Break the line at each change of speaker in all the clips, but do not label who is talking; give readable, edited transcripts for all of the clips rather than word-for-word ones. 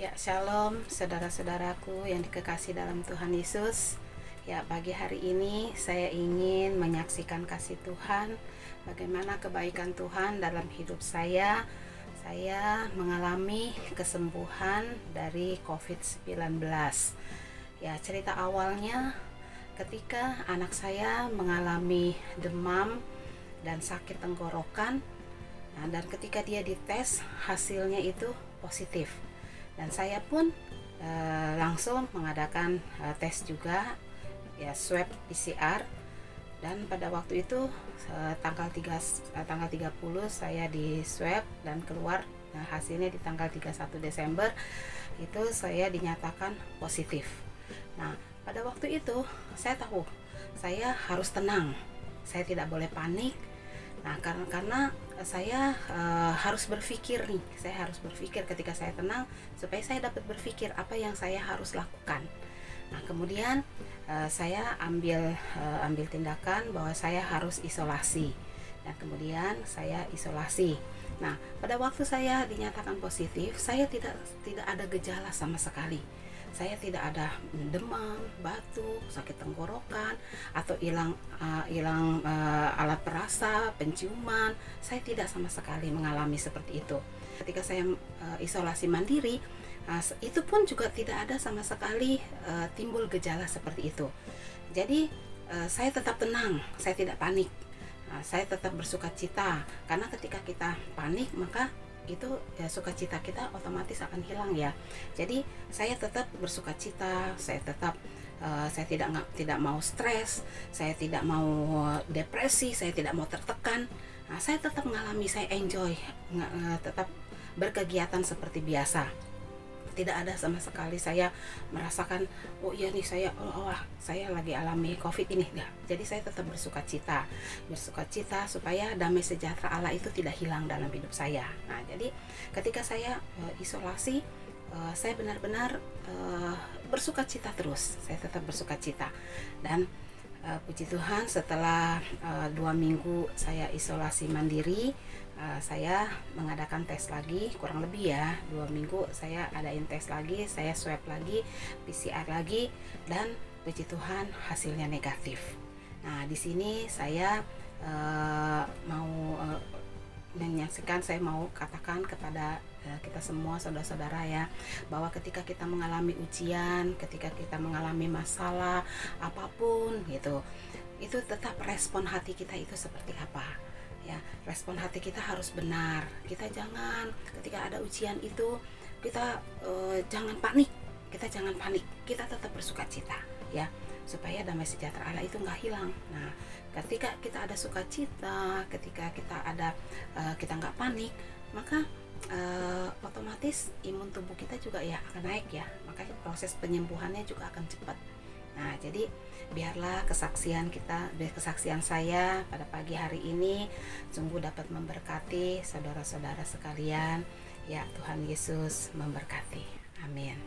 Ya, shalom saudara-saudaraku yang dikasihi dalam Tuhan Yesus. Ya, pagi hari ini saya ingin menyaksikan kasih Tuhan, bagaimana kebaikan Tuhan dalam hidup saya. Saya mengalami kesembuhan dari COVID-19. Ya, cerita awalnya ketika anak saya mengalami demam dan sakit tenggorokan. Nah, dan ketika dia dites, hasilnya itu positif. Dan saya pun langsung mengadakan tes juga, ya, swab PCR. Dan pada waktu itu tanggal 30 saya di swab dan keluar hasilnya di tanggal 31 Desember itu saya dinyatakan positif. Nah, pada waktu itu saya tahu saya harus tenang, saya tidak boleh panik. Nah, karena saya harus berpikir nih, saya harus berpikir ketika saya tenang supaya saya dapat berpikir apa yang saya harus lakukan. Nah, kemudian saya ambil tindakan bahwa saya harus isolasi, dan kemudian saya isolasi. Nah, pada waktu saya dinyatakan positif, saya tidak ada gejala sama sekali. Saya tidak ada demam, batuk, sakit tenggorokan, atau hilang alat perasa, penciuman. Saya tidak sama sekali mengalami seperti itu. Ketika saya isolasi mandiri, itu pun juga tidak ada sama sekali timbul gejala seperti itu. Jadi saya tetap tenang, saya tidak panik. Saya tetap bersukacita, karena ketika kita panik maka itu sukacita kita otomatis akan hilang, ya. Jadi saya tetap bersukacita, saya tidak mau stres, saya tidak mau depresi, saya tidak mau tertekan. Nah, saya tetap mengalami, saya enjoy, tetap berkegiatan seperti biasa. Tidak ada sama sekali saya merasakan oh iya nih saya lagi alami COVID ini, enggak. Jadi saya tetap bersukacita supaya damai sejahtera Allah itu tidak hilang dalam hidup saya. Nah, jadi ketika saya isolasi, saya benar-benar bersukacita terus. Saya tetap bersukacita, dan puji Tuhan setelah 2 minggu saya isolasi mandiri, saya mengadakan tes lagi, kurang lebih ya 2 minggu saya adain tes lagi, saya swab lagi, PCR lagi, dan puji Tuhan hasilnya negatif. Nah, di sini saya mau menyaksikan, saya mau katakan kepada kita semua saudara-saudara, ya, bahwa ketika kita mengalami ujian, ketika kita mengalami masalah apapun gitu, itu tetap respon hati kita itu seperti apa, ya. Respon hati kita harus benar. Kita jangan ketika ada ujian itu kita jangan panik, kita tetap bersukacita, ya, supaya damai sejahtera Allah itu nggak hilang. Nah, ketika kita ada sukacita, ketika kita nggak panik, maka otomatis imun tubuh kita juga ya akan naik, ya, makanya proses penyembuhannya juga akan cepat. Nah, jadi biarlah kesaksian saya pada pagi hari ini sungguh dapat memberkati saudara-saudara sekalian. Ya, Tuhan Yesus memberkati. Amin.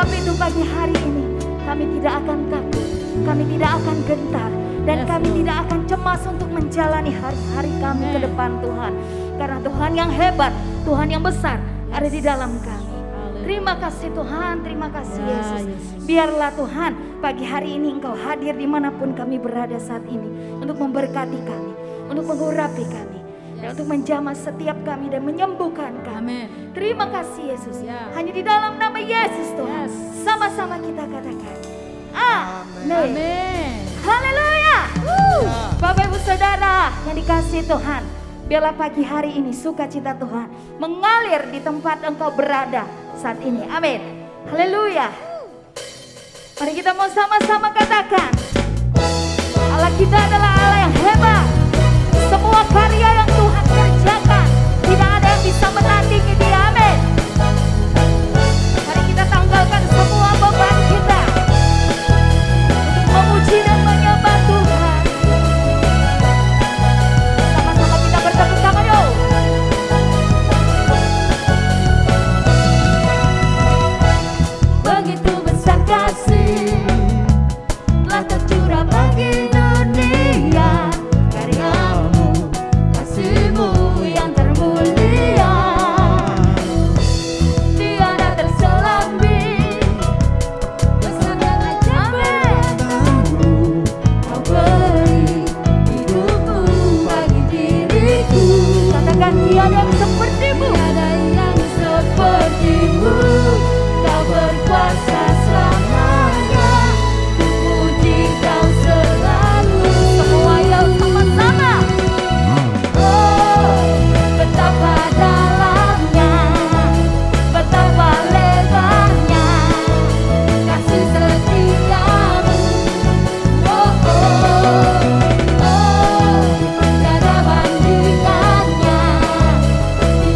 sebab itu pagi hari ini kami tidak akan takut, kami tidak akan gentar, dan kami tidak akan cemas untuk menjalani hari-hari kami ke depan Tuhan. Karena Tuhan yang hebat, Tuhan yang besar ada di dalam kami. Terima kasih Tuhan, terima kasih Yesus. Biarlah Tuhan pagi hari ini Engkau hadir dimanapun kami berada saat ini, untuk memberkati kami, untuk mengurapi kami. dan untuk menjamah setiap kami dan menyembuhkan kami.
Amin.
Terima kasih Yesus.
Ya.
Hanya di dalam nama Yesus Tuhan.
Yes.
Sama-sama kita katakan. Amin.
Amin.
Haleluya. Bapak Ibu Saudara yang dikasihi Tuhan, biarlah pagi hari ini sukacita Tuhan mengalir di tempat engkau berada saat ini. Amin. Haleluya. Mari kita mau sama-sama katakan, Allah kita adalah Allah yang hebat. Semua karya yang Tuhan kerjakan, tidak ada yang bisa menandingi Dia. Amin. Mari kita tanggalkan semua beban kita untuk memuji dan menyembah Tuhan. Sama-sama kita bertepuk tangan yuk. Begitu besar kasih telah tercurah bagi dunia, karyamu, kasihmu yang termulia, tiada terselami, besar dan ajaib padamu, kau beri hidupmu bagi diriku. Katakan tiada yang sepertimu, tiada yang sepertimu, kau berkuasa selamanya, puji kau selalu. Semua yang sama-sama. Oh, betapa dalamnya, betapa lebarnya kasih setiamu. Oh, oh, oh, tiada bandingannya,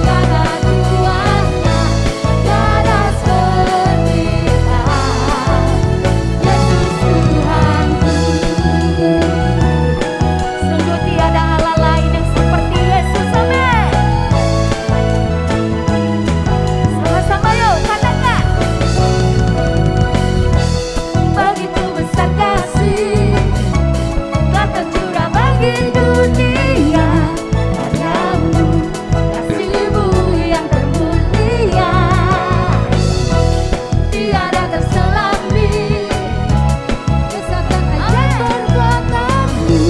tiada duanya, tiada seperti Yesus Tuhanku. Sungguh tiada Allah lain yang seperti Yesus. Amin. Sama-sama yuk katakan. Begitu besar kasih telah tercurah bagi dunia, karyamu, kasihmu yang termulia, tiada terselami, kesatuan ajaib perbuatanmu,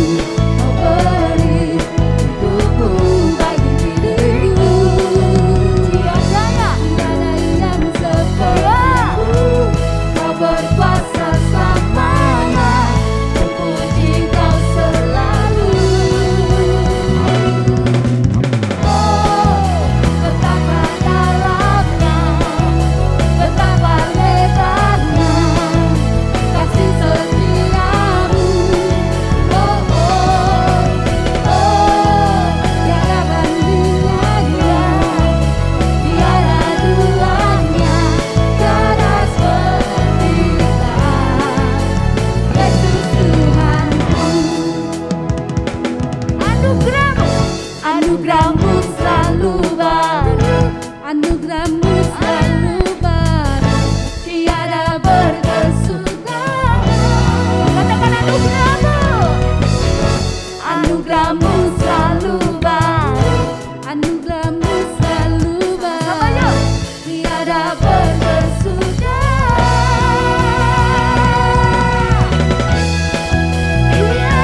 kau beri hidupmu bagi diriku. Tiada yang sepertimu, kau berkuasa selamanya, terpuji kau selalu. Oh, betapa dalamnya, betapa lebarnya kasih setiamu. Oh, oh, oh, tiada bandingannya, tiada duanya, tiada seperti Yesus Tuhanku. Anugerahmu selalu baru, anugerahmu selalu baru, tiada berkesudahan. Katakan anugerahmu selalu baru, anugerahmu selalu baru, tiada berkesudahan. Iya,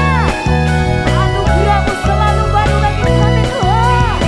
anugerahmu selalu baru bagi kami Tuhan.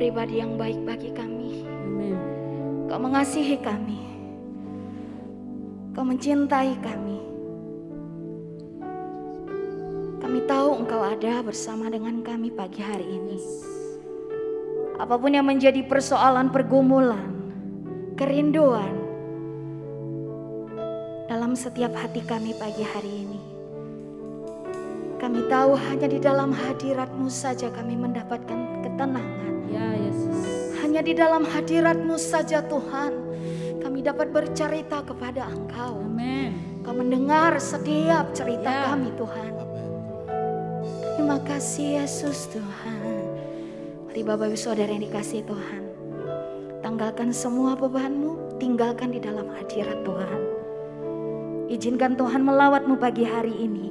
pribadi yang baik bagi kami. Kau mengasihi kami. Kau mencintai kami. Kami tahu Engkau ada bersama dengan kami pagi hari ini. Apapun yang menjadi persoalan, pergumulan, kerinduan dalam setiap hati kami pagi hari ini, kami tahu hanya di dalam hadirat-Mu saja kami mendapatkan ketenangan.
Ya Yesus.
Hanya di dalam hadirat-Mu saja Tuhan kami dapat bercerita kepada Engkau.
Amin.
Kau mendengar setiap cerita
Ya.
kami Tuhan. Terima kasih Yesus Tuhan. Mari Bapak Ibu Saudara yang dikasihi Tuhan, tanggalkan semua beban-Mu, tinggalkan di dalam hadirat Tuhan. Izinkan Tuhan melawat-Mu pagi hari ini.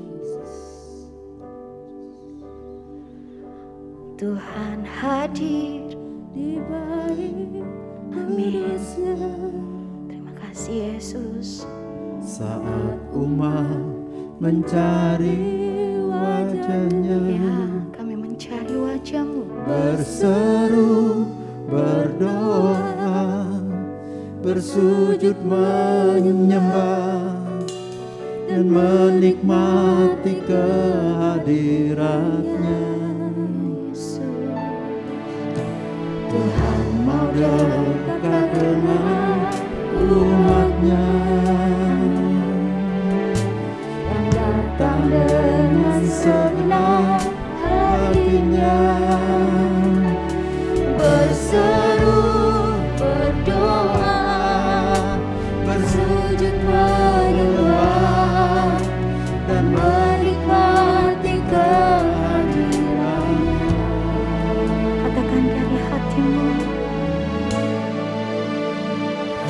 Tuhan hadir
Di balik
Amin.
kudusnya.
Terima kasih Yesus.
Saat umat mencari wajah-Nya,
Ya, kami mencari wajah-Mu.
berseru, berdoa, bersujud menyembah, dan menikmati kehadirat-Nya. Tuhan mau dekat dengan umat-Nya, yang datang dengan segenap hatinya, berseru, berdoa, bersujud menyembah, dan menikmati kehadiran-Nya.
Katakan dari hatimu.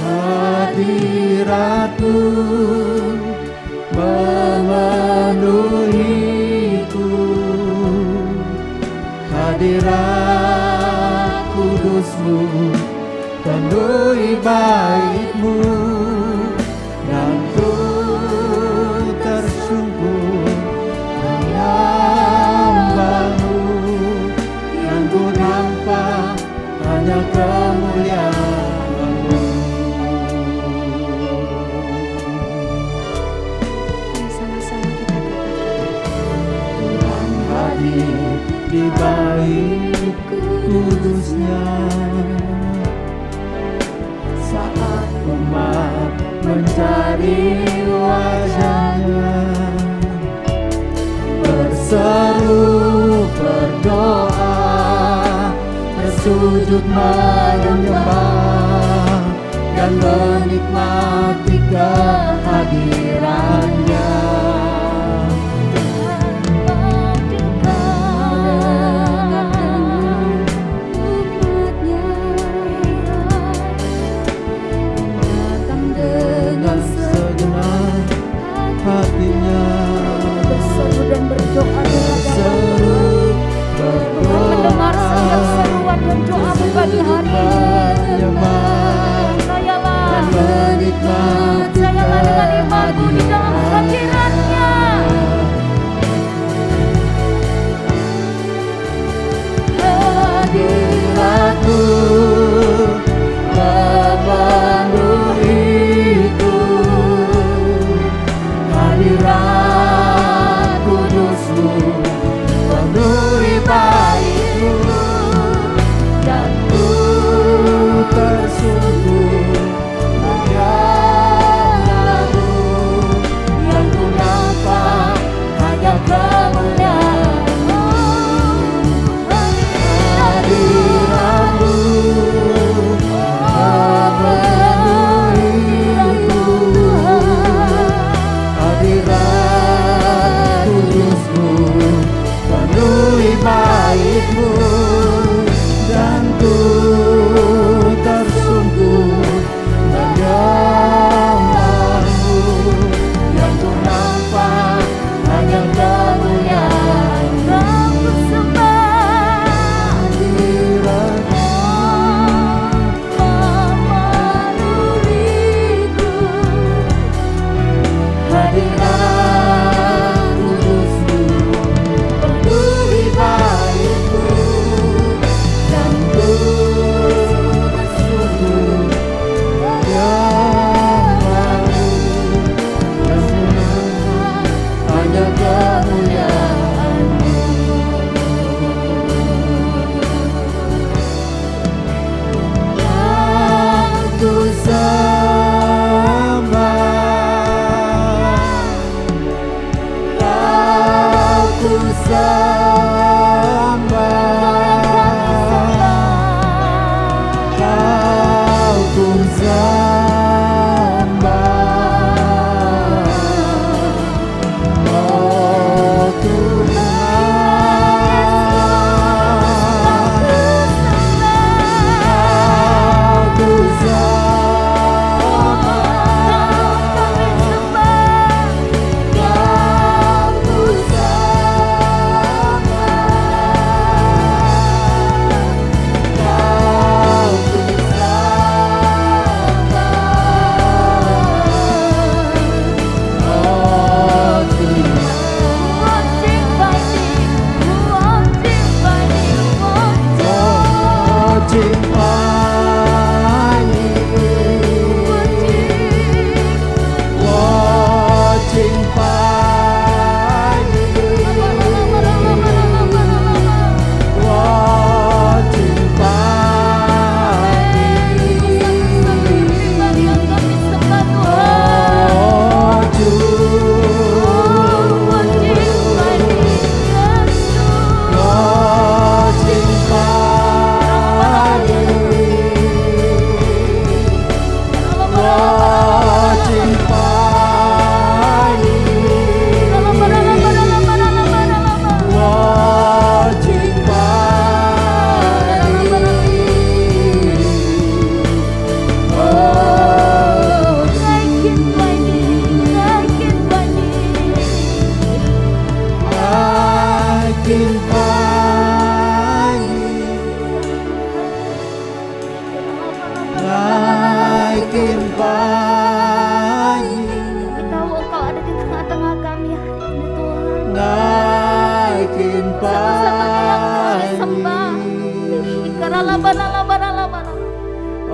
Hadirat-Mu memenuhiku, hadirat kudus-Mu penuhi bait-Mu, dan ku tersungkur menyembah-Mu. Yang ku nampak hanya kemuliaan-Mu.
Mari sama-sama kita katakan.
Tuhan hadir di bait kudus-Nya, saat umat mencari wajah-Nya, berseru, berdoa, bersujud menyembah, dan menikmati kehadiran-Nya. Datang dengan segenap hatinya,
Berseru dan berdoa di hadapan
seru,
Tuhan, mendengar setiap seruan dan doa-Mu pagi hari ini. Percayalah, percayalah dengan imanmu di dalam hadirat-Nya.
Hadirat-Mu memenuhiku, hadirat kudus-Mu penuhi bait-Mu, dan ku tersungkur menyembah-Mu. Yang ku nampak hanya kemuliaan-Mu. Hadirat-Mu memenuhiku, hadirat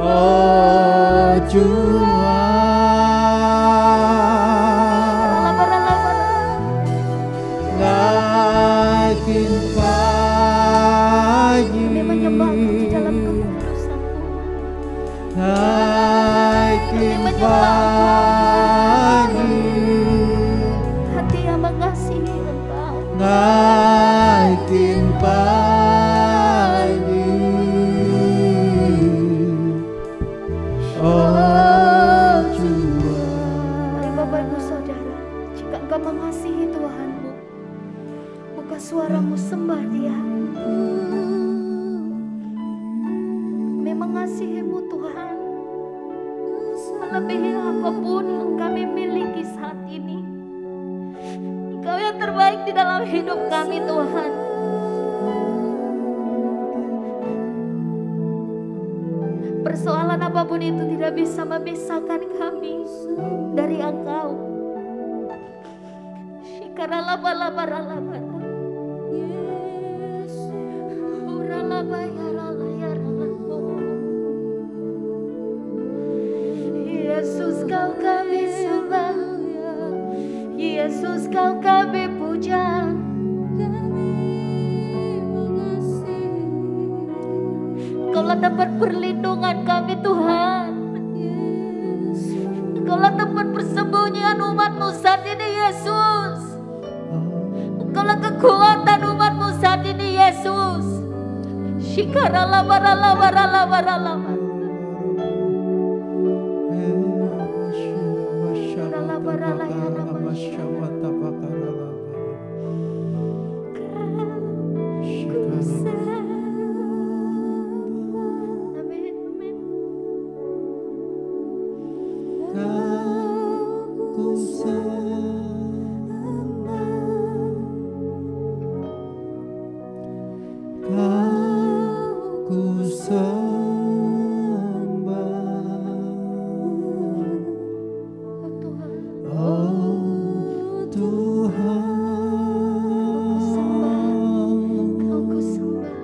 Oh Tuhan, makin pagi
Kami menyembahmu di dalam kekudusan Tuhan.
makin pagi
Hati yang mengasihi Engkau.
makin pagi. Oh Tuhan,
Mari Bapak Ibu Saudara, jika Engkau mengasihi Tuhanmu, buka suaramu sembah Dia. Kami mengasihimu Tuhan, melebihi apapun yang kami miliki saat ini. Engkau yang terbaik di dalam hidup kami Tuhan. Persoalan apapun itu tidak bisa memisahkan kami dari Engkau. Shikaralabalabarabalaba. Yesus kau kami sembah, Yesus kau kami puja. Engkaulah tempat perlindungan kami Tuhan. Engkaulah tempat persembunyian umat-Mu saat ini Yesus. Engkaulah kekuatan umat-Mu saat ini Yesus. Shikaralabaralabaralabaralaba. Amin, amin.
Ku sembah, ku sembah.
Oh Tuhan,
Oh Tuhan,
Kau ku sembah.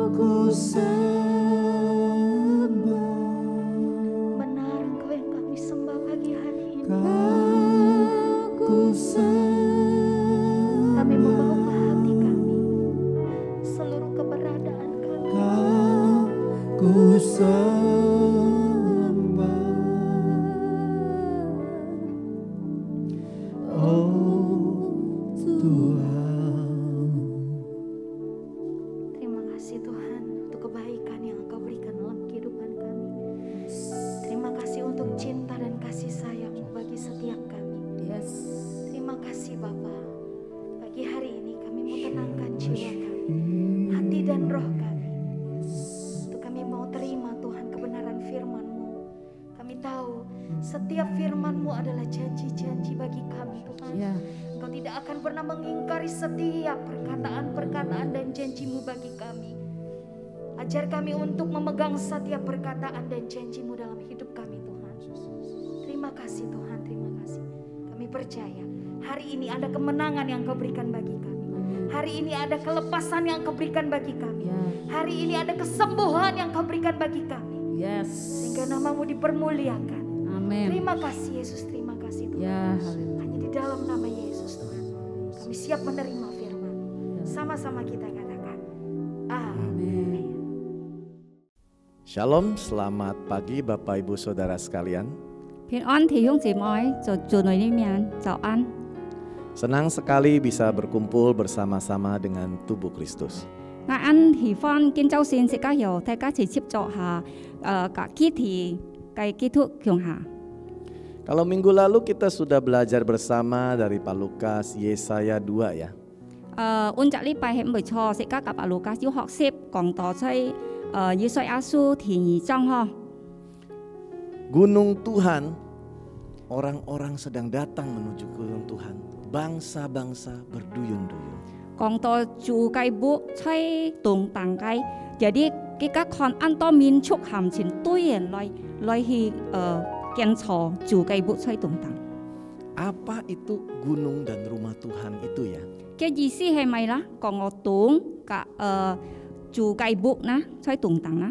aku sembah,
Benar Engkau yang kami sembah pagi hari ini.
aku sembah,
Kami membawa hati kami, seluruh keberadaan kami.
aku sembah. Oh Tuhan,
Terima kasih Tuhan untuk kebaikan yang Engkau berikan dalam kehidupan kami. Terima kasih untuk cinta dan kasih sayang-Mu bagi setiap kami. Terima kasih Bapa. Pagi hari ini kami mau tenangkan jiwa kami, hati dan roh kami. Untuk kami mau terima Tuhan kebenaran firman-Mu. Kami tahu setiap firman-Mu adalah janji-janji bagi kami Tuhan. Engkau tidak akan pernah mengingkari setiap perkataan-perkataan dan janji-Mu bagi kami. Ajar kami untuk memegang setiap perkataan dan janji-Mu dalam hidup kami Tuhan. Terima kasih Tuhan, terima kasih. Kami percaya hari ini ada kemenangan yang Kau berikan bagi kami. Hari ini ada kelepasan yang Kau berikan bagi kami. Hari ini ada kesembuhan yang Kau berikan bagi kami. Sehingga nama-Mu dipermuliakan.
Amin.
Terima kasih Yesus, terima kasih Tuhan.
Ya, haleluya.
Hanya di dalam nama Yesus Tuhan, kami siap menerima firman. Sama-sama kita katakan, Amin.
Shalom, selamat pagi Bapak Ibu Saudara sekalian.
平安弟兄姊妹，主內裡面早安。
Senang sekali bisa berkumpul bersama-sama dengan tubuh Kristus.
我按喜歡建造線食家有大家一起做下個基體嘅基督強下。
Kalau minggu lalu kita sudah belajar bersama dari Pak Lukas Yesaya 2 ya.
按隻禮拜係唔錯，食家及阿路加要學習講到在以賽亞書第2章呵。
Gunung Tuhan, orang-orang sedang datang menuju gunung Tuhan. Bangsa-bangsa berduyun-duyun.
講到住嘅屋在動盪嘅，jadi kita看按多民族行前堆人來去建造住嘅屋在動盪。
Apa itu gunung dan rumah Tuhan itu ya?
嘅意思係咪啦？講我懂嘅 chủ cái bộ na xoay tung tang na.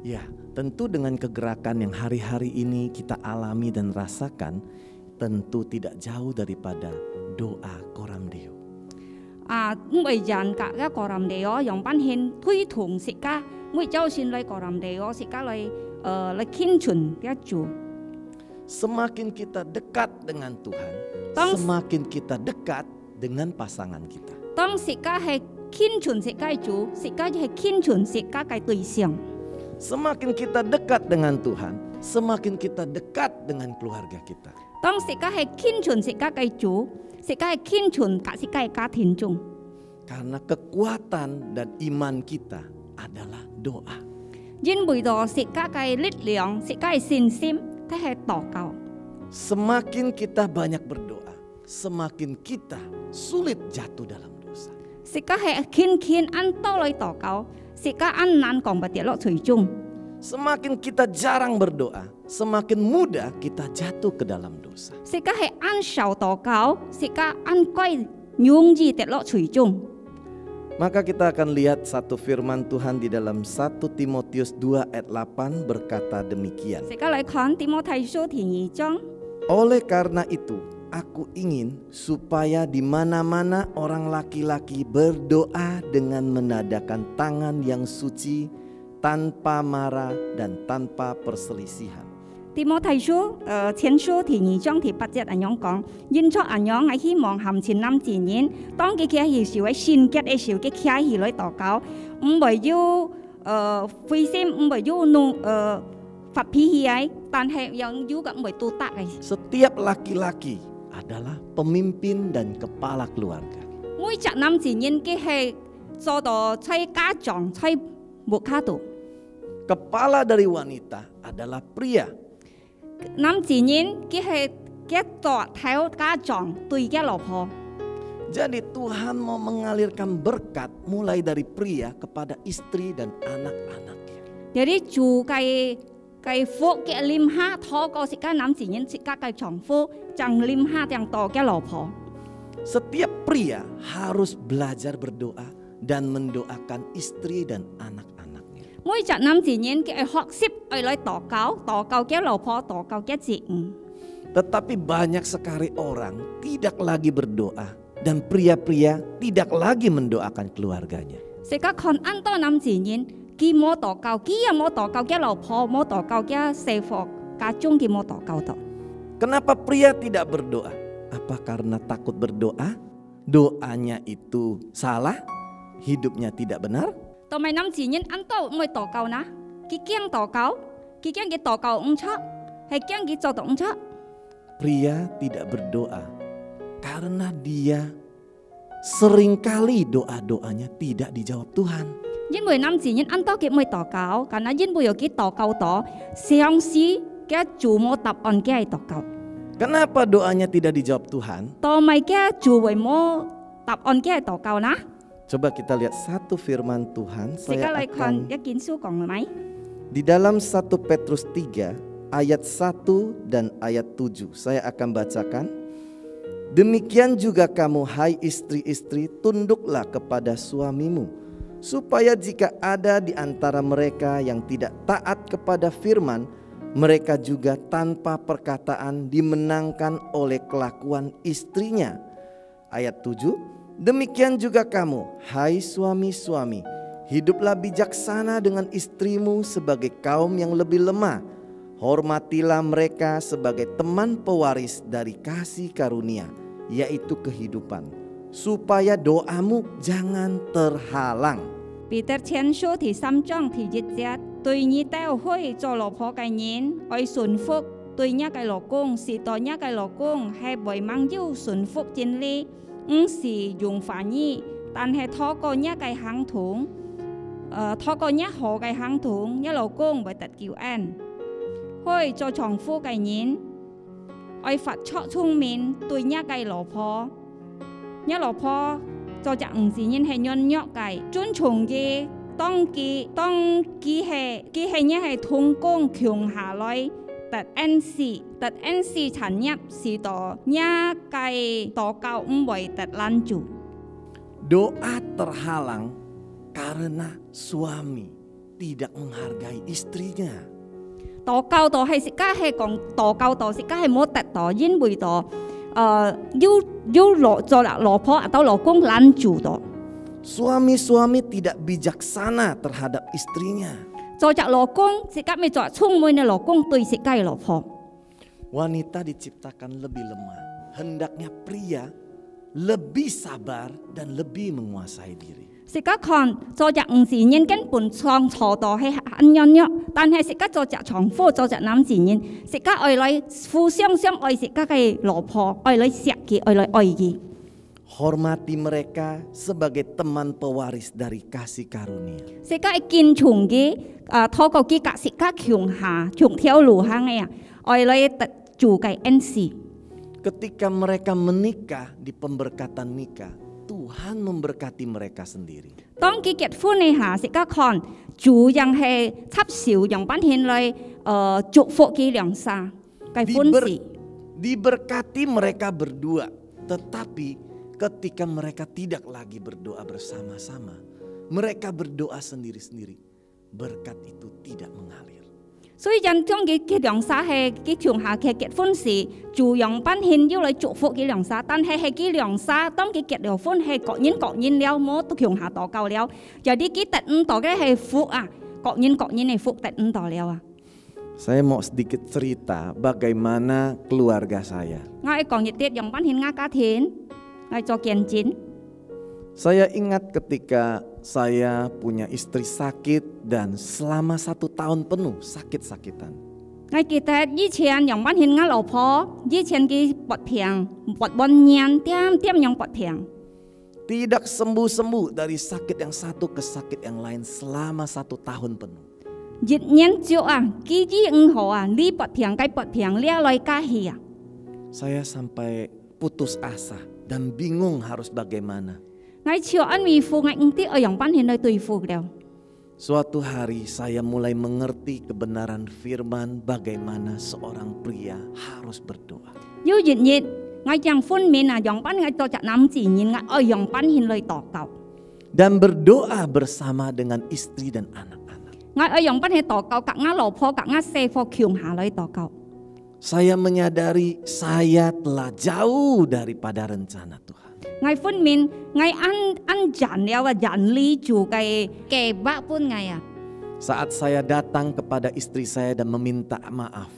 Ya, tentu dengan kegerakan yang hari-hari ini kita alami dan rasakan, tentu tidak jauh daripada doa koram deo.
Bây giờ cả cái koram deo yang ban hin thui thùng sĩ ca, mỗi cháu xin lấy koram deo sĩ ca lấy kinh chuẩn cái chủ.
Semakin kita dekat dengan Tuhan, semakin kita dekat dengan pasangan kita.
Tong sĩ ca hay kinh chuẩn sĩ ca chủ, sĩ ca hay kinh chuẩn sĩ ca cái đối象.
Semakin kita dekat dengan Tuhan, semakin kita dekat dengan keluarga kita.
Tong sĩ ca hay kinh chuẩn sĩ ca cái chủ, sĩ ca hay kinh chuẩn cả sĩ ca gia đình chung.
Karena kekuatan dan iman kita adalah doa.
因為到sĩ ca cái lực lượng, sĩ ca cái信心，它係禱告。
Semakin kita banyak berdoa, semakin kita sulit jatuh dalam dosa.
Sĩ ca係khiến ăn多嚟禱告，sĩ ca ăn難講不跌落水中。
Semakin kita jarang berdoa, semakin mudah kita jatuh ke dalam dosa.
Sĩ ca係ăn少禱告，sĩ ca ăn貴容易跌落水中。
Maka kita akan lihat satu firman Tuhan di dalam 1 Timotius 2 ayat 8 berkata demikian.
Sĩ ca lại看提摩太書第2章。
Oleh karena itu, aku ingin supaya di mana-mana orang laki-laki berdoa dengan menadakan tangan yang suci, tanpa marah dan tanpa perselisihan.
提摩太書前書第2章第8節咁樣講，因出咁樣係希望含前男自然，當佢嘅時候喺聖潔嘅時候，佢企起來禱告，唔係要灰心，唔係要怒發脾氣嘅，但係要咁唔係都得嘅。
Setiap laki-laki adalah pemimpin dan kepala keluarga.
每隻男自然佢係做到在家長在木卡度。
Kepala dari wanita adalah pria.
男自然佢係嘅做頭家長對嘅老婆。
Jadi Tuhan mau mengalirkan berkat mulai dari pria kepada istri dan anak-anaknya.
Jadi 主嘅福嘅念下，透過自家男自然自家嘅丈夫，將念下將多嘅老婆。
Setiap pria harus belajar berdoa dan mendoakan istri dan anak-anaknya.
每隻男自然嘅學習愛來禱告嘅老婆，禱告嘅子女。
Tetapi banyak sekali orang tidak lagi berdoa dan pria-pria tidak lagi mendoakan keluarganya.
成家看安多男自然，佢冇禱告，佢又冇禱告嘅老婆，冇禱告嘅媳婦，家中佢冇禱告到。
Kenapa pria tidak berdoa? Apa karena takut berdoa? Doanya itu salah? Hidupnya tidak benar?
同埋男自然安多唔會禱告นะ，佢驚禱告，佢驚佢禱告唔出，係驚佢做到唔出。
Pria tidak berdoa karena dia seringkali doa-doanya tidak dijawab Tuhan.
因為男自然安多佢唔會禱告，但係因為有佢禱告到，上司嘅主冇答案嘅係禱告。
Kenapa doanya tidak dijawab Tuhan?
同埋嘅主會冇答案嘅係禱告นะ。
Coba kita lihat satu firman Tuhan.
大
Saya
家嚟看
akan
一件書講係咪？
di dalam 1 Petrus 3 ayat 1 dan ayat 7. Saya akan bacakan. Demikian juga kamu hai istri-istri, tunduklah kepada suamimu, supaya jika ada di antara mereka yang tidak taat kepada firman, mereka juga tanpa perkataan dimenangkan oleh kelakuan istrinya. Ayat 7. Demikian juga kamu, hai suami-suami, hiduplah bijaksana dengan istrimu sebagai kaum yang lebih lemah. Hormatilah mereka sebagai teman pewaris dari kasih karunia, yaitu kehidupan, supaya doamu jangan terhalang.
彼得前書第3章第1節，對你都可以做老婆嘅人，愛順服對你嘅老公，是對你嘅老公係為猛要順服真理。 唔是用法語，但係透過一個行動，透過一個嘅行動，一老公會得救恩。可以做丈夫嘅人，愛發出聰明對一個老婆，一老婆做隻唔自然係軟弱嘅，尊重嘅，當佢係一係同工強下來。 特恩師產業是到一計禱告唔會特攔住。
Doa terhalang karena suami tidak menghargai istrinya.
道教道係食家係講道教道食家係冇得道，因為道要做老婆atau老公攔住道。
Suami-suami tidak bijaksana terhadap istrinya.
做隻老公食家咪做聰明嘅老公對食家嘅老婆。
Wanita diciptakan lebih lemah. Hendaknya pria lebih sabar dan lebih menguasai diri.
食家看做隻唔是人根本創錯道係很軟弱，但係食家做隻丈夫做隻男子人，食家愛來互相愛食家嘅老婆，愛來錫佢，愛來愛佢。
Hormati mereka sebagai teman pewaris dari kasih karunia.
食家堅重嘅透過佢格食家強下強條路行嘅啊，愛來得住嘅恩賜。
Ketika mereka menikah di pemberkatan nikah, Tuhan memberkati mereka sendiri.
當佢結婚嘅下，食家看主人係插少用品獻來祝福佢兩沙嘅歡喜。
Diberkati mereka berdua, tetapi ketika mereka tidak lagi berdoa bersama-sama, mereka berdoa sendiri-sendiri, berkat itu tidak mengalir.
所以人將佢兩沙係佢長下嘅結婚時，主用品獻要來祝福佢兩沙，但係佢兩沙當佢結了婚係各人了，冇都強下禱告了，jadi kita entah嘅係福啊，各人係福得entah了啊。
Saya mau sedikit cerita bagaimana keluarga saya.
我係講一啲用品獻家庭，我做見證。
Saya ingat ketika saya punya istri sakit dan selama 1 tahun penuh sakit-sakitan.
我記得以前用品獻我老婆，以前佢拔平，拔1年，點用拔平。
Tidak sembuh-sembuh dari sakit yang satu ke sakit yang lain selama 1 tahun penuh.
1年之後啊，佢5號啊，你拔平，該拔平，了來加氣啊。
Saya sampai putus asa dan bingung harus bagaimana.
我朝安慰父，我唔知我用品獻來對付了。
Suatu hari saya mulai mengerti kebenaran firman bagaimana seorang pria harus berdoa.
有一日，我將分娩啊，用品我做隻男子人，我用品獻來禱告。
Dan berdoa bersama dengan istri dan anak-anak.
我用品去禱告，甲我老婆、甲我媳婦強下來禱告。
Saya menyadari saya telah jauh daripada rencana Tuhan.
我分娩，我按人了啊，人理住嘅計劃本我啊。
Saat saya datang kepada istri saya dan meminta maaf.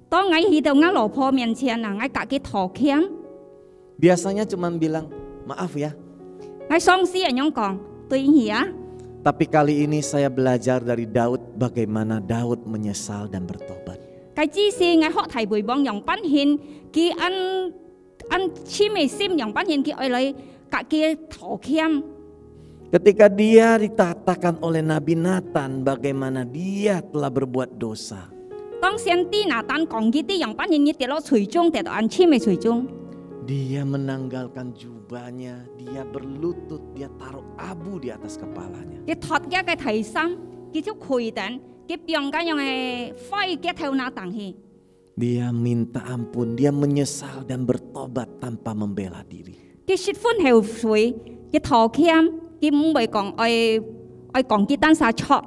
當我去到我老婆面前啊，我甲佢道歉。
Biasanya cuma bilang, maaf ya.
我喪屍人樣講，對唔起啊。
Tapi kali ini saya belajar dari Daud bagaimana Daud menyesal dan bertobat.
佢只是我學題背幫用品獻，佢按黐眉心用品獻，佢愛嚟甲佢道歉。
Ketika dia dikatakan oleh Nabi Nathan bagaimana dia telah berbuat dosa.
當先知拿單講佢啲用品獻，佢跌落水中，跌到按黐眉水中。
Dia menanggalkan jubahnya, dia berlutut, dia taruh abu di atas kepalanya.
佢脱咗嘅提衫，佢就攰頂，佢變緊用係揮嘅頭拿當去。
Dia minta ampun, dia menyesal dan bertobat tanpa membela diri.
佢説歡後悔，佢道歉，佢唔會講愛講佢單殺錯。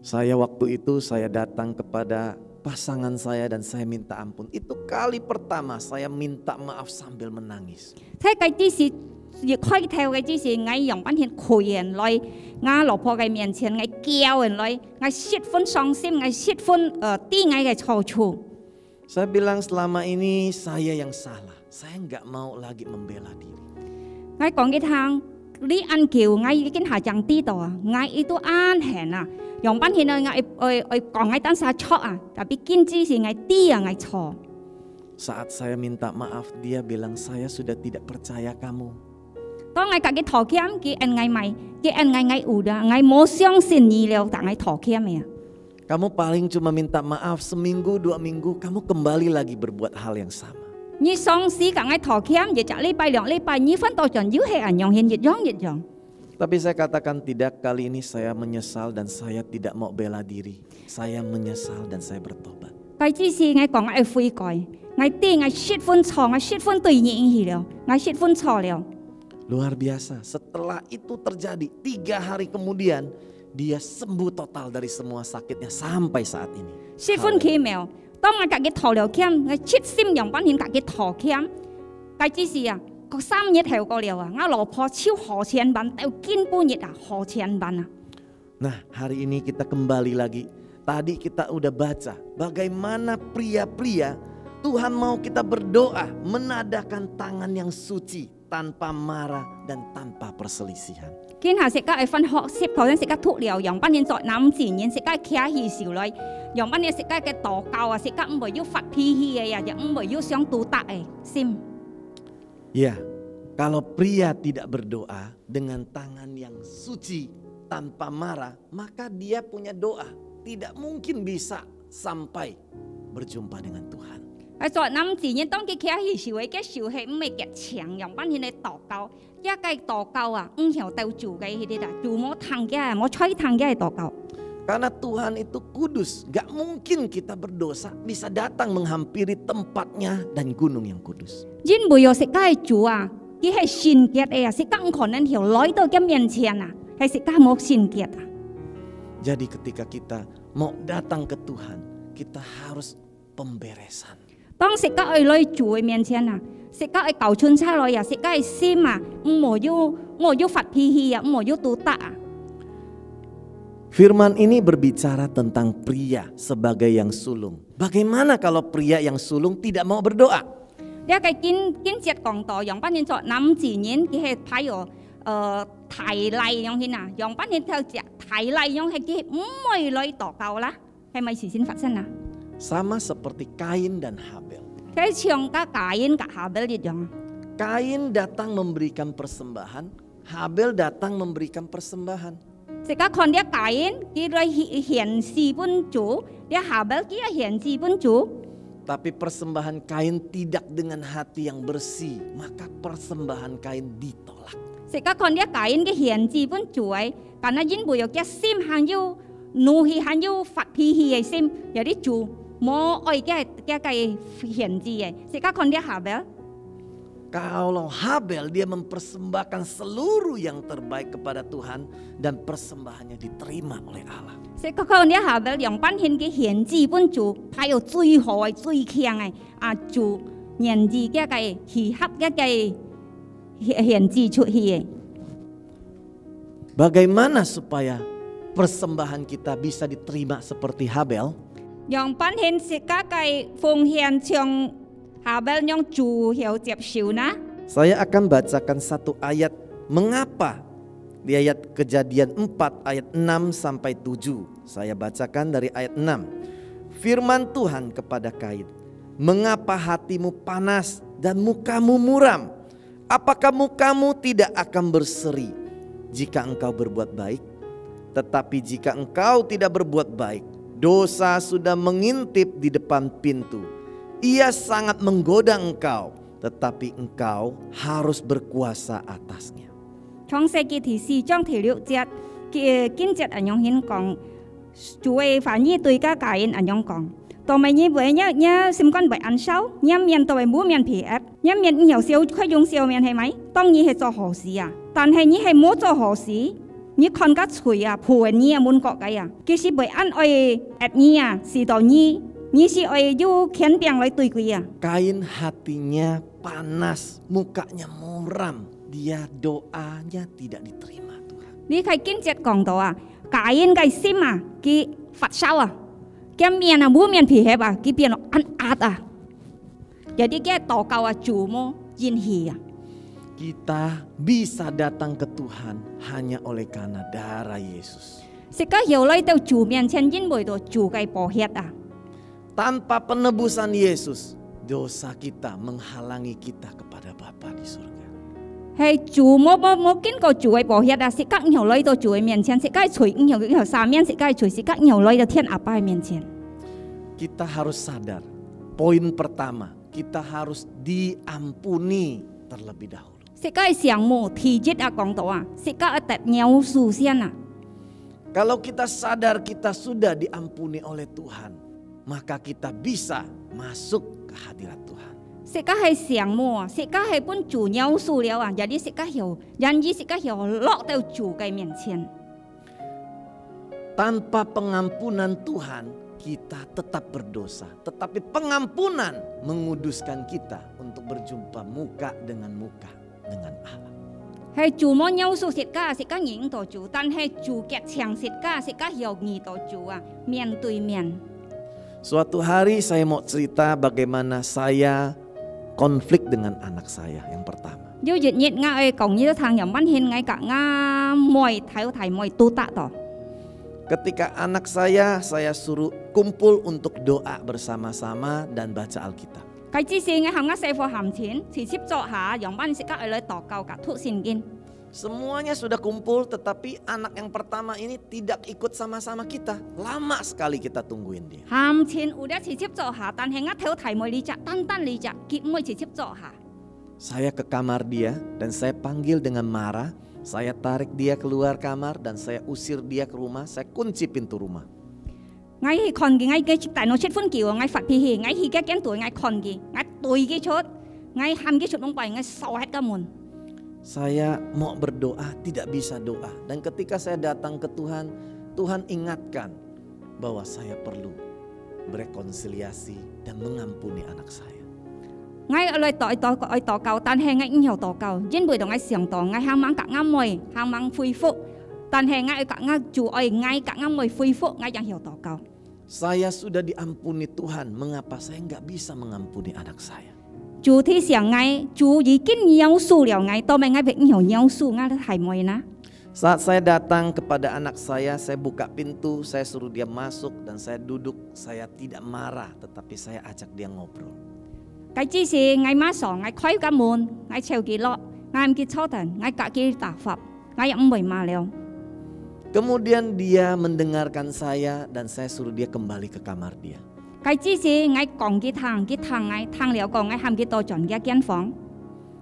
Saya waktu itu saya datang kepada pasangan saya dan saya minta ampun. Itu kali pertama saya minta maaf sambil menangis.
睇佢啲事，越開頭嘅啲事，我用品獻攰人來，我老婆嘅面前，我叫人來，我説歡傷心，我説歡啲我嘅錯處。
Saya bilang selama ini saya yang salah. Saya nggak mau lagi membela diri.
我講佢聽，你按叫我已經係講知道啊，我亦都安閒啊，用品獻我講我單殺錯啊，特別堅知是我啲啊我錯。
Saat saya minta maaf, dia bilang saya sudah tidak percaya kamu.
當我甲佢道歉，佢按我咪，佢按我有啦，我冇相信你了，但我道歉嘅。
Kamu paling cuma minta maaf seminggu 2 minggu, kamu kembali lagi berbuat hal yang sama.
你喪屍甲我道歉，日就禮拜2禮拜，你翻到盡要係人用獻一樣。
Tapi saya katakan tidak, kali ini saya menyesal dan saya tidak mau bela diri. Saya menyesal dan saya bertobat.
但只是我講我悔改，我啲我説歡錯，我説歡對應去了，我説歡錯了。
Luar biasa. Setelah itu terjadi 3 hari kemudian dia sembuh total dari semua sakitnya sampai saat ini.
十分奇妙。當我家己陀了欠，我切心樣板顯家己陀欠，佢只是啊，個3日後過了啊，我老婆超何錢品，到見半日啊，何錢品啊。
Nah, hari ini kita kembali lagi. Tadi kita udah baca bagaimana pria-pria Tuhan mau kita berdoa menadakan tangan yang suci tanpa marah dan tanpa perselisihan.
見下食家係分學識，頭先食家脱了，樣板顯在諗自然，食家企起少來，樣板顯食家嘅禱告啊，食家唔會要發脾氣嘅呀，又唔會要想獨特嘅心。
Ya, kalau pria tidak berdoa dengan tangan yang suci tanpa marah, maka dia punya doa tidak mungkin bisa sampai berjumpa dengan Tuhan.
喺在諗自然，當佢企起少嘅，嘅少係唔係極強，樣板顯嘅禱告，一計禱告啊，唔曉到做嘅嗰啲啦，做冇聽嘅，冇吹聽嘅禱告。
Karena Tuhan itu kudus, gak mungkin kita berdosa bisa datang menghampiri tempatnya dan gunung yang kudus.
因為有食家係做啊，佢係聖潔嘅啊，食家唔可能條來到佢面前啊，係食家冇聖潔啊。
Jadi ketika kita mau datang ke Tuhan, kita harus pemberesan.
當食家去來做嘅面前啊，食家係舊春差來啊，食家係心啊，唔要發脾氣啊，唔要獨特啊。
Firman ini berbicara tentang pria sebagai yang sulung. Bagaimana kalau pria yang sulung tidak mau berdoa?
呢個經節講到，樣板顯作諗自然，佢係睇有提例樣顯啊，樣板顯睇只提例樣係佢唔會來禱告啦，係咪事先發生啊？
Sama seperti Kain dan Habel.
佢唱家KainกับHabel一樣。
Kain datang memberikan persembahan, Habel datang memberikan persembahan.
食家看啲Kain，佢來獻祭本主，啲Habel佢獻祭本主。
Tapi persembahan Kain tidak dengan hati yang bersih, maka persembahan Kain ditolak.
食家看啲Kain嘅獻祭本主嘅，但係因為有嘅心還要怒氣，還要發脾氣嘅心，有啲主冇愛嘅獻祭嘅。食家看啲Habel。
Kalau Habel dia mempersembahkan seluruh yang terbaik kepada Tuhan dan persembahannya diterima oleh Allah.
食家看啲Habel樣板獻嘅獻祭本主，係有最好嘅最強嘅啊主獻祭嘅契合嘅獻祭出去嘅。
Bagaimana supaya persembahan kita bisa diterima seperti Habel?
樣板獻食家嘅奉獻像Habel yang主要接受呢？
Saya akan bacakan satu ayat mengapa di ayat Kejadian 4 ayat 6 sampai 7. Saya bacakan dari ayat 6. Firman Tuhan kepada Kain, "Mengapa hatimu panas dan mukamu muram? Apakah mukamu tidak akan berseri jika engkau berbuat baik? Tetapi jika engkau tidak berbuat baik, dosa sudah mengintip di depan pintu. Ia sangat menggoda engkau, tetapi engkau harus berkuasa atasnya."
創世記第4章第6節嘅經節咁樣講，主嘅反義對家Kain咁樣講，當咪你為一心肝為按手，一面對冇面皮壓，一面你又笑佢用笑面係咪？當然係做好事啊，但係你係冇做好事，你看個嘴啊，陪你啊滿國嘅啊，其實為按愛壓你啊，是到你。 你是愛要肯定來對佢啊？
Kain hatinya panas, mukanya muram, dia doanya tidak diterima Tuhan.
你睇經節講到啊，Kain嘅心啊，佢發燒啊，佢面啊冇面皮氣啊，佢變到暗壓啊，有啲嘅禱告啊，做麼演戲啊？
Kita bisa datang ke Tuhan hanya oleh karena darah Yesus.
食家後來到主面前，因為到主嘅寶血啊。
Tanpa penebusan Yesus, dosa kita menghalangi kita kepada Bapa di surga.
係主冇經過主嘅寶血啊！食家後來到主嘅面前，食家隨後三面，食家隨食家後來到天阿爸嘅面前。
Kita harus sadar, poin pertama, kita harus diampuni terlebih dahulu.
食家上冇提節啊講到啊，食家一特有數先啊。
Kalau kita sadar kita sudah diampuni oleh Tuhan, maka kita bisa masuk ke hadirat Tuhan.
Sika hai siang mo, sika hai pun 主饶恕了啊，jadi sika hiểu, janji sika hiểu lok teu 主cái面前。
Tanpa pengampunan Tuhan, kita tetap berdosa. Tetapi pengampunan menguduskan kita untuk berjumpa muka dengan Allah.
Hai 主冇饶恕sika nhận到 主，但係主嘅強sika hiểu 遇到主啊，面對面。
Suatu hari saya mau cerita bagaimana saya konflik dengan anak saya yang pertama.
Yêu dịch nhiệt ngay cộng như thằng nhóm ban hiền ngay cả nga mồi thầy mồi tu tạ tỏ.
Ketika anak saya suruh kumpul untuk doa bersama-sama dan baca Alkitab.
Cái chi si ngay hàm nga xe phò hàm chiến, chỉ chip cho hạ nhóm ban sĩ các ở lời tỏ cầu cả thuốc xin gin.
Semuanya sudah kumpul, tetapi anak yang pertama ini tidak ikut sama-sama kita. Lama sekali kita tungguin dia.
Hàm chiến udah chỉ chip cho hạ, tan hẹn nga theo thầy mồi lý chặt, tan lý chặt, kịp mồi chỉ chip cho hạ.
Saya ke kamar dia dan saya panggil dengan marah. Saya tarik dia keluar kamar dan saya usir dia ke rumah. Saya kunci pintu rumah.
Ngay khi còn cái ngay cái tại nó chết phân kiểu ngay phạt thì ngay khi cái tuổi ngay còn ngay tuổi cái chốt ngay ham cái chốt ông bảy ngay sau hết cả mồn.
Saya mau berdoa tidak bisa doa, dan ketika saya datang ke Tuhan, Tuhan ingatkan bahwa saya perlu berekonsiliasi dan mengampuni anak saya.
Ngay ở lời tỏ cầu tan hè ngay nhiều tỏ cầu, trên buổi đó ngay xiềng tỏ ngay hàng mang cả ngam mồi, hàng mang phui phụ, tan hè ngay cả ngam chủ ơi ngay cả ngam mồi phui phụ ngay yang hiểu tỏ cầu.
Saya sudah diampuni Tuhan, mengapa saya nggak bisa mengampuni anak saya?
Chủ thì xiềng ngay, chủ已經饶恕了ngay, tôi ngay việc hiểu饶恕ngay thầy mồi na.
Saat saya datang kepada anak saya buka pintu, saya suruh dia masuk dan saya duduk, saya tidak marah, tetapi saya ajak dia ngobrol.
Cái chi si ngay má sọ ngay khói cả môn, ngay treo kỳ lọ, ngay em kỳ cho thần, ngay cả kỳ tạc phập, ngay ông bồi mà leo.
Kemudian dia mendengarkan saya dan saya suruh dia kembali ke kamar dia.
Cái chi si ngay còn cái thằng ngay thang liao còn ngay ham cái to chọn cái gian phòng.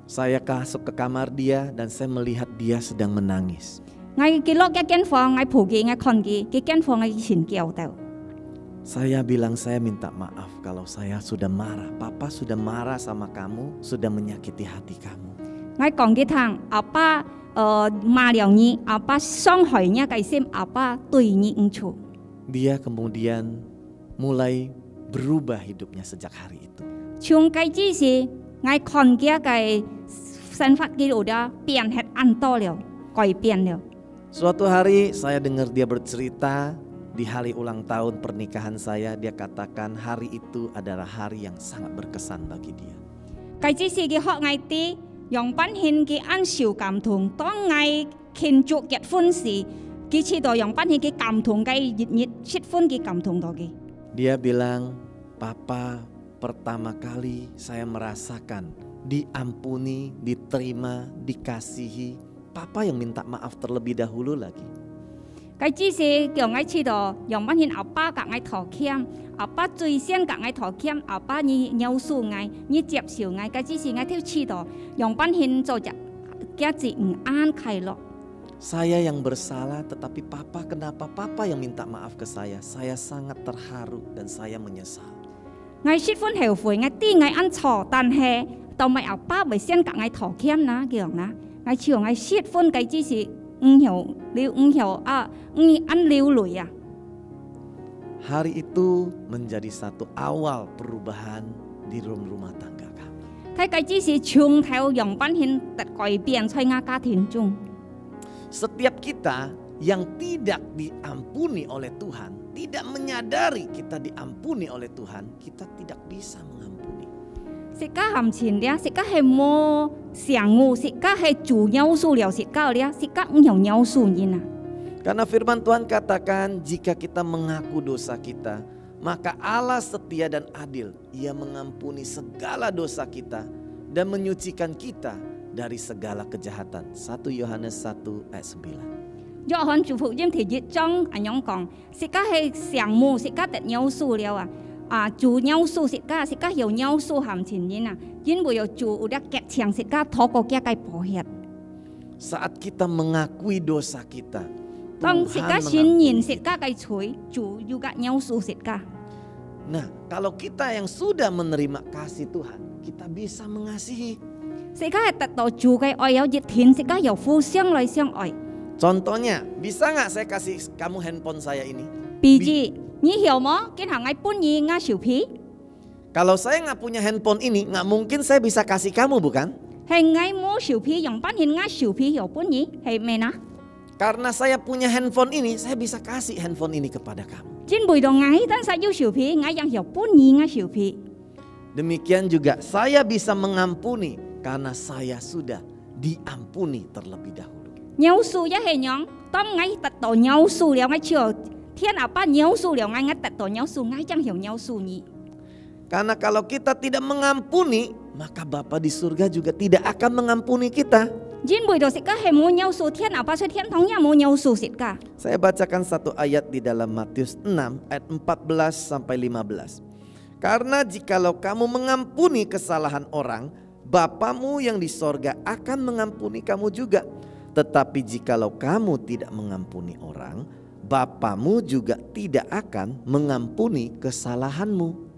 Saya masuk ke kamar dia dan saya melihat dia sedang menangis.
Ngay cái lọ cái gian phòng ngay phủ cái ngay còn cái gian phòng ngay xin kêu tao.
Saya bilang saya minta maaf kalau saya sudah marah. Papa sudah marah sama kamu, sudah menyakiti hati kamu.
Ngay còn cái thằng apa mà liao nhi apa song hỏi nha cái xem apa tùy nhi ứng chủ.
Dia kemudian mulai berubah hidupnya sejak hari itu.
Chung cái chi si ngay còn cái sinh phát cái udah biến hết ăn to liao, cõi biến liao.
Suatu hari saya dengar dia bercerita di hari ulang tahun pernikahan saya, dia katakan hari itu adalah hari yang sangat berkesan bagi dia.
Cái chi si cái họ ngay tí, yang ban hin cái ăn siêu cảm thùng,當ngay慶祝結婚時，佢知道yang ban hin cái cảm thùng cái nhiệt kết婚cái cảm thùng đó cái.
Dia bilang, Papa, pertama kali saya merasakan diampuni, diterima, dikasihi. Papa yang minta maaf terlebih dahulu lagi.
Cái chi si kiểu ngay知道yang ban hin apa cả ngay thọ khiêm, apa 最先cả ngay thọ khiêm, apa như nhau su ngay, như接受ngay cái chi si ngay theo 知道yang ban hin做着家子唔安快樂。
Saya yang bersalah, tetapi Papa, kenapa Papa yang minta maaf ke saya? Saya sangat terharu dan saya menyesal.
Ngay kết婚後悔ngay tí ngay ăn錯，但係到咪apa 咪先cả ngay thọ khiêm na kiểu na, ngay chiều ngay kết婚cái chi si ăn liu lùi à.
Hari itu menjadi satu awal perubahan di rumah tangga kami.
Thấy cái chi si chung theo yang ban hin tật cải biến在nga家庭中。
Setiap kita yang tidak diampuni oleh Tuhan, tidak menyadari kita diampuni oleh Tuhan, kita tidak bisa mengampuni.
Sika hàm前咧，sika係冇想悟，sika係主要數了，sika咧，sika唔要數因啊。
Karena firman Tuhan katakan jika kita mengaku dosa kita, maka Allah setia dan adil. Ia mengampuni segala dosa kita dan menyucikan kita dari segala kejahatan. 1 Yohanes 1 ayat 9.
約翰祝福音第1章咁樣講，sika係想悟，sika得要數了啊。 主要數sika有要數含前因啊，因為有主udah get強sika toko kia kai pohet。
Saat kita mengakui dosa kita,
當sika 宣言sika kai 取，主 juga 要數sika。
Nah, kalau kita yang sudah menerima kasih Tuhan, kita bisa mengasihi.
世界係得到主嘅愛有熱天，世界由互相來相愛。
Contohnya, bisa nggak saya kasih kamu handphone saya ini?
比如，你曉麼？見行喺半夜啱小皮，
Kalau saya nggak punya handphone ini, nggak mungkin saya bisa kasih kamu, bukan?
係嗌冇小皮，用半夜啱小皮由半夜係咩啊？
Karena saya punya handphone ini, saya bisa kasih handphone ini kepada kamu.
真背到嗌，但係要小皮，嗌人由半夜啱小皮。
Demikian juga saya bisa mengampuni karena saya sudah diampuni terlebih dahulu.
饒恕一係樣，當嗌得到饒恕了，嗌朝天阿爸饒恕了，嗌得到饒恕，嗌將曉饒恕你。
Karena kalau kita tidak mengampuni, maka Bapa di surga juga tidak akan mengampuni kita.
真背到世界係冇饒恕，天阿爸出天堂也冇饒恕世界。
Saya bacakan satu ayat di dalam Matius 6 ayat 14 sampai 15. Karena jikalau kamu mengampuni kesalahan orang, Bapamu yang di sorga akan mengampuni kamu juga. Tetapi jikalau kamu tidak mengampuni orang, Bapamu juga tidak akan mengampuni kesalahanmu.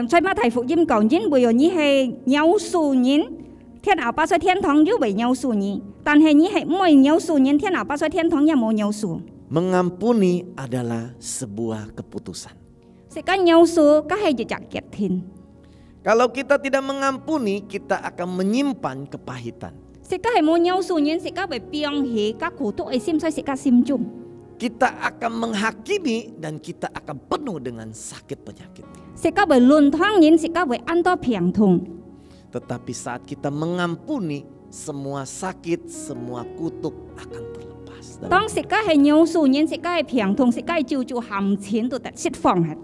在馬太福音講，因為你係饒恕人，天阿爸在天堂就會饒恕你；但係你係唔會饒恕人，天阿爸在天堂也冇饒恕。
Mengampuni adalah sebuah keputusan.
世界饒恕，梗係一隻決定。
Kalau kita tidak mengampuni, kita akan menyimpan kepahitan.
世界係冇饒恕人，世界會變起，加苦毒嘅心在世界心中。
Kita akan menghakimi dan kita akan penuh dengan sakit penyakit.
世界會論湯人，世界會安多病痛。
Tetapi saat kita mengampuni, semua sakit, semua kutuk akan terlepas.
當世界係饒恕人，世界係病痛，世界照住含錢都得釋放嘅。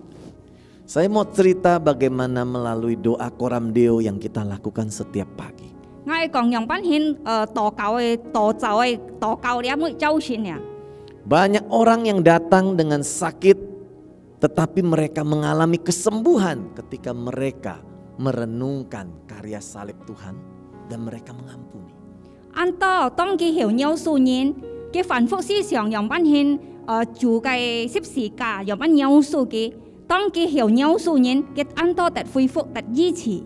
Saya mau cerita bagaimana melalui doa Koram Deo yang kita lakukan setiap pagi.
我係講用班獻禱告嘅禱咒嘅禱告咧，每週先呀。
Banyak orang yang datang dengan sakit, tetapi mereka mengalami kesembuhan ketika mereka merenungkan karya salib Tuhan dan mereka mengampuni.
按多當佢曉饒恕人，佢反覆思想用班獻做嘅十字架，用班饒恕佢。當佢曉饒恕人，佢按多得恢復得醫治。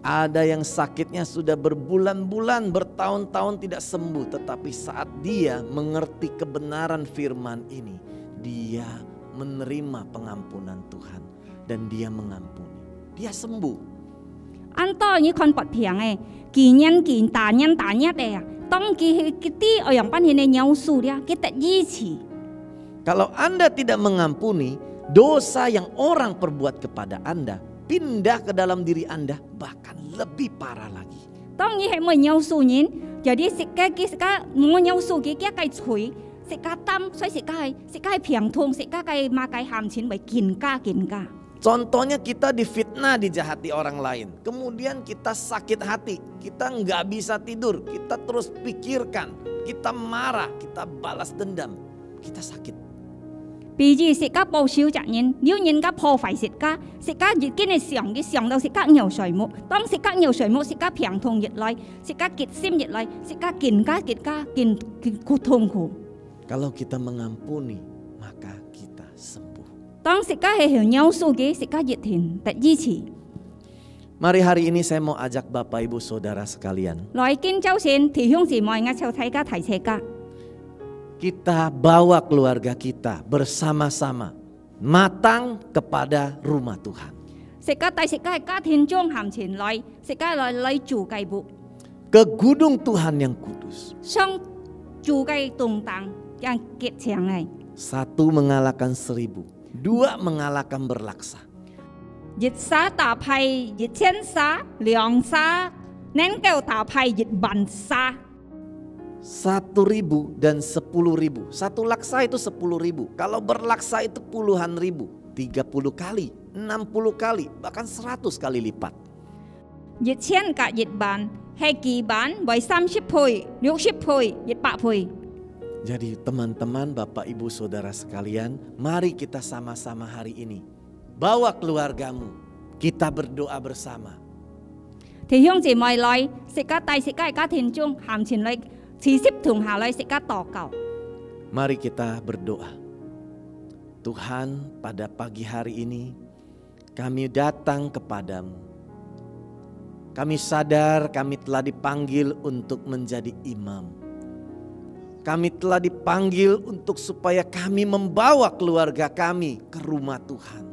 Ada yang sakitnya sudah berbulan-bulan, bertahun-tahun tidak sembuh. Tetapi saat dia mengerti kebenaran firman ini, dia menerima pengampunan Tuhan dan dia mengampuni. Dia sembuh.
按多你看不平嘅，見人見大人嘅，當佢啲用班獻嘅饒恕咧，佢得醫治。
Kalau Anda tidak mengampuni, dosa yang orang perbuat kepada Anda pindah ke dalam diri Anda, bahkan lebih parah lagi.
當然係冇饒恕人，有啲世界冇饒恕佢，佢計嘴，世界擔，所以世界係病痛，世界係馬計喊錢為見家。
Contohnya kita difitnah, dijahati orang lain. Kemudian kita sakit hati, kita nggak bisa tidur, kita terus pikirkan, kita marah, kita balas dendam, kita sakit.
比如世界報小責任，了人家破壞世界，世界越見你上到世界牛水木，當世界牛水木，世界病痛越來，世界結心越來，世界見痛苦。
Kalau kita mengampuni, maka kita sembuh.
當世界係曉饒恕嘅，世界越甜得醫治。
Mari hari ini saya mau ajak Bapak Ibu Saudara sekalian.
來見周線，弟兄姊妹，我就睇家提車家。
Kita bawa keluarga kita bersama-sama matang kepada rumah Tuhan.
世界第世界係家庭中行前來，世界來住計部，
Ke Gunung Tuhan yang kudus.
相住計動盪yang結強嘅。
Satu mengalahkan 1000, 2 mengalahkan berlaksa.
熱沙打派熱千沙兩沙，能夠打派熱萬沙。
1.000 dan 10.000. Satu laksa itu 10.000. Kalau berlaksa itu puluhan ribu. 30 kali, 60 kali, bahkan 100 kali lipat.
熱千กับ熱萬係幾版為30倍、60倍、100倍。
Jadi teman-teman, Bapak Ibu Saudara sekalian, mari kita sama-sama hari ini bawa keluargamu, kita berdoa bersama.
弟兄姊妹來，世界第世界家庭中行前來。 持續同下來食家禱告。
Mari kita berdoa. Tuhan, pada pagi hari ini kami datang kepadamu. Kami sadar kami telah dipanggil untuk menjadi imam. Kami telah dipanggil untuk supaya kami membawa keluarga kami ke rumah Tuhan.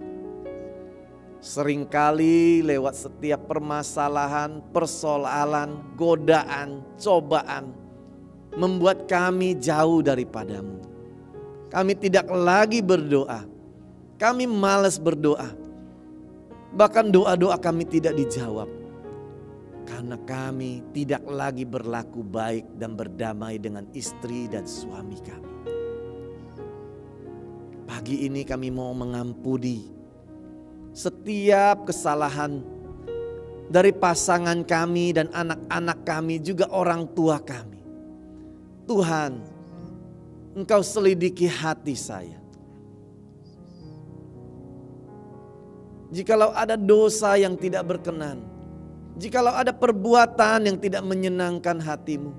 Seringkali lewat setiap permasalahan, persoalan, godaan, cobaan membuat kami jauh daripadamu. Kami tidak lagi berdoa. Kami malas berdoa. Bahkan doa-doa kami tidak dijawab. Karena kami tidak lagi berlaku baik dan berdamai dengan istri dan suami kami. Pagi ini kami mau mengampuni setiap kesalahan dari pasangan kami dan anak-anak kami, juga orang tua kami. Tuhan, Engkau selidiki hati saya. Jikalau ada dosa yang tidak berkenan, jikalau ada perbuatan yang tidak menyenangkan hatimu,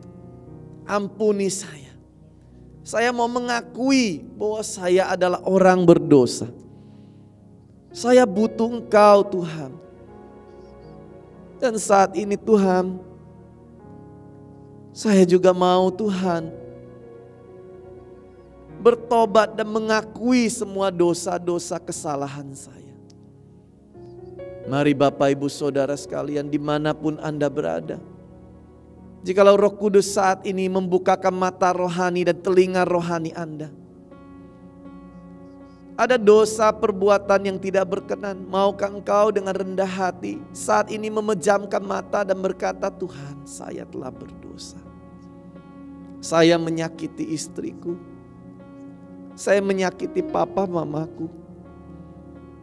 ampuni saya. Saya mau mengakui bahwa saya adalah orang berdosa. Saya butuh Engkau Tuhan. Dan saat ini Tuhan, saya juga mau Tuhan bertobat dan mengakui semua dosa-dosa kesalahan saya. Mari Bapak Ibu Saudara sekalian dimanapun Anda berada. Jikalau Roh Kudus saat ini membukakan mata rohani dan telinga rohani Anda. Ada dosa perbuatan yang tidak berkenan. Maukah Engkau dengan rendah hati saat ini memejamkan mata dan berkata, Tuhan, saya telah berdosa. Saya menyakiti istriku. Saya menyakiti papa mamaku.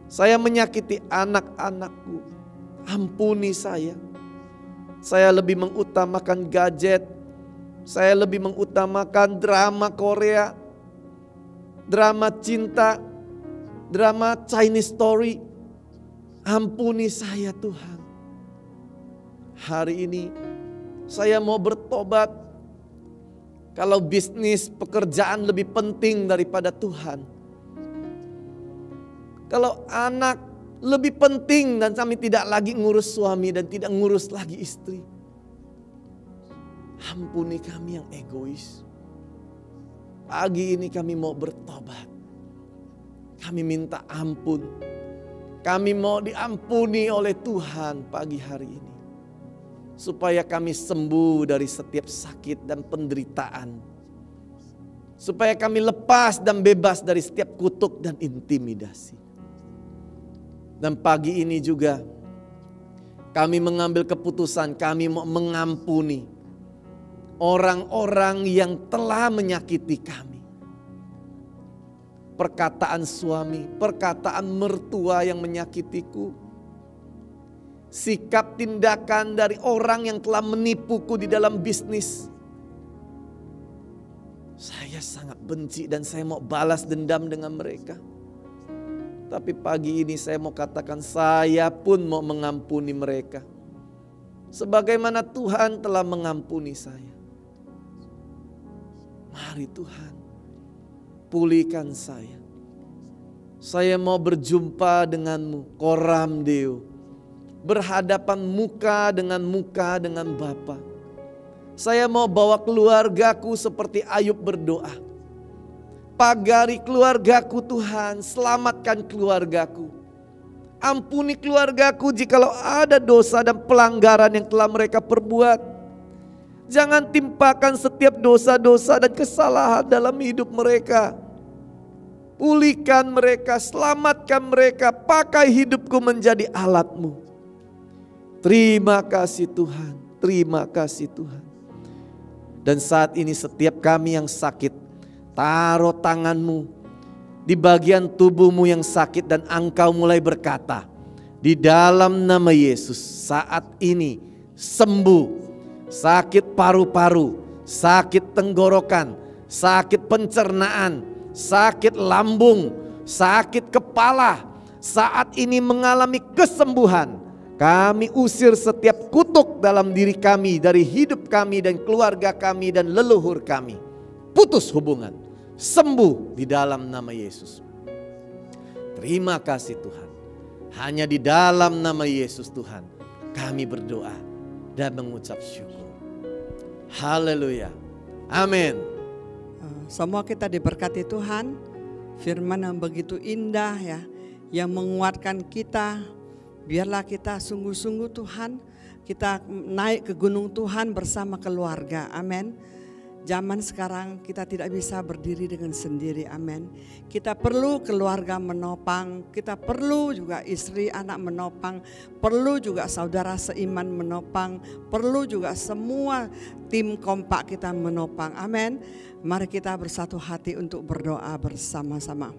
Saya menyakiti anak-anakku. Ampuni saya. Saya lebih mengutamakan gadget. Saya lebih mengutamakan drama Korea. Drama cinta. Drama Chinese story. Ampuni saya Tuhan. Hari ini saya mau bertobat. Kalau bisnis, pekerjaan lebih penting daripada Tuhan. Kalau anak lebih penting dan kami tidak lagi ngurus suami dan tidak ngurus lagi istri. Ampuni kami yang egois. Pagi ini kami mau bertobat. Kami minta ampun. Kami mau diampuni oleh Tuhan pagi hari ini. Supaya kami sembuh dari setiap sakit dan penderitaan. Supaya kami lepas dan bebas dari setiap kutuk dan intimidasi. Dan pagi ini juga kami mengambil keputusan, kami mau mengampuni orang-orang yang telah menyakiti kami. Perkataan suami, perkataan mertua yang menyakitiku. Sikap tindakan dari orang yang telah menipuku di dalam bisnis. Saya sangat benci dan saya mau balas dendam dengan mereka. Tapi pagi ini saya mau katakan saya pun mau mengampuni mereka. Sebagaimana Tuhan telah mengampuni saya. Mari Tuhan, pulihkan saya. Saya mau berjumpa denganmu, koram Deo. Berhadapan muka dengan Bapa. Saya mau bawa keluargaku seperti Ayub berdoa. Pagari keluargaku Tuhan, selamatkan keluargaku. Ampuni keluargaku jikalau ada dosa dan pelanggaran yang telah mereka perbuat. Jangan timpakan setiap dosa-dosa dan kesalahan dalam hidup mereka. Pulihkan mereka, selamatkan mereka, pakai hidupku menjadi alat-Mu. Terima kasih Tuhan, terima kasih Tuhan. Dan saat ini setiap kami yang sakit, taruh tangan-Mu di bagian tubuhmu yang sakit dan Engkau mulai berkata, di dalam nama Yesus saat ini sembuh. Sakit paru-paru, sakit tenggorokan, sakit pencernaan, sakit lambung, sakit kepala, saat ini mengalami kesembuhan. Kami usir setiap kutuk dalam diri kami, dari hidup kami dan keluarga kami dan leluhur kami. Putus hubungan, sembuh di dalam nama Yesus. Terima kasih Tuhan. Hanya di dalam nama Yesus Tuhan kami berdoa dan mengucap syukur. Haleluya. Amin.
Semua kita diberkati Tuhan. Firman yang begitu indah ya, yang menguatkan kita. Biarlah kita sungguh-sungguh Tuhan, kita naik ke gunung Tuhan bersama keluarga. Amin. Zaman sekarang kita tidak bisa berdiri dengan sendiri, amin. Kita perlu keluarga menopang, kita perlu juga istri anak menopang, perlu juga saudara seiman menopang, perlu juga semua tim kompak kita menopang, amin. Mari kita bersatu hati untuk berdoa bersama-sama.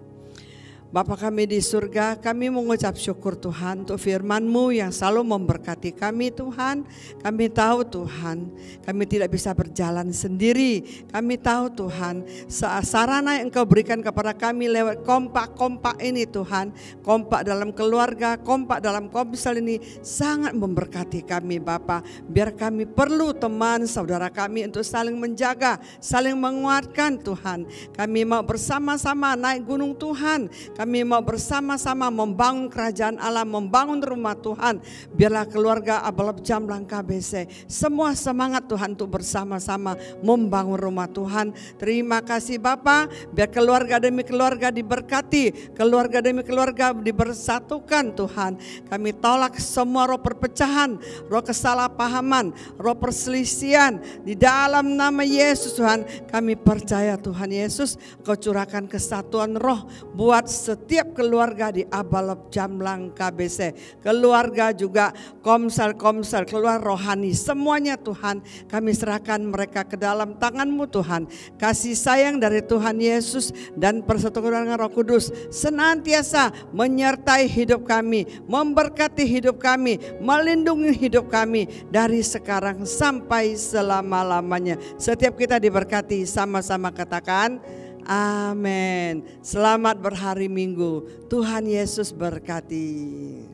Bapa kami di surga, kami mengucap syukur Tuhan untuk firman-Mu yang selalu memberkati kami Tuhan. Kami tahu Tuhan, kami tidak bisa berjalan sendiri. Kami tahu Tuhan, sarana yang Engkau berikan kepada kami lewat kompak-kompak ini Tuhan. Kompak dalam keluarga, kompak dalam komsel ini sangat memberkati kami Bapa. Biar kami perlu teman saudara kami untuk saling menjaga, saling menguatkan Tuhan. Kami mau bersama-sama naik gunung Tuhan. Kami mau bersama-sama membangun kerajaan Allah, membangun rumah Tuhan. Biarlah keluarga Abalab Jamblang KBC semua semangat Tuhan untuk bersama-sama membangun rumah Tuhan. Terima kasih Bapa, biar keluarga demi keluarga diberkati, keluarga demi keluarga dibersatukan Tuhan. Kami tolak semua roh perpecahan, roh kesalahpahaman, roh perselisihan. Di dalam nama Yesus Tuhan, kami percaya Tuhan Yesus, Kau curahkan kesatuan roh buat setiap keluarga di Abalab Jamblang KBC, keluarga juga komsel-komsel, keluarga rohani, semuanya Tuhan kami serahkan mereka ke dalam tangan-Mu Tuhan. Kasih sayang dari Tuhan Yesus dan persekutuan dengan Roh Kudus senantiasa menyertai hidup kami, memberkati hidup kami, melindungi hidup kami dari sekarang sampai selama-lamanya. Setiap kita diberkati, sama-sama katakan amin. Selamat berhari Minggu. Tuhan Yesus berkati.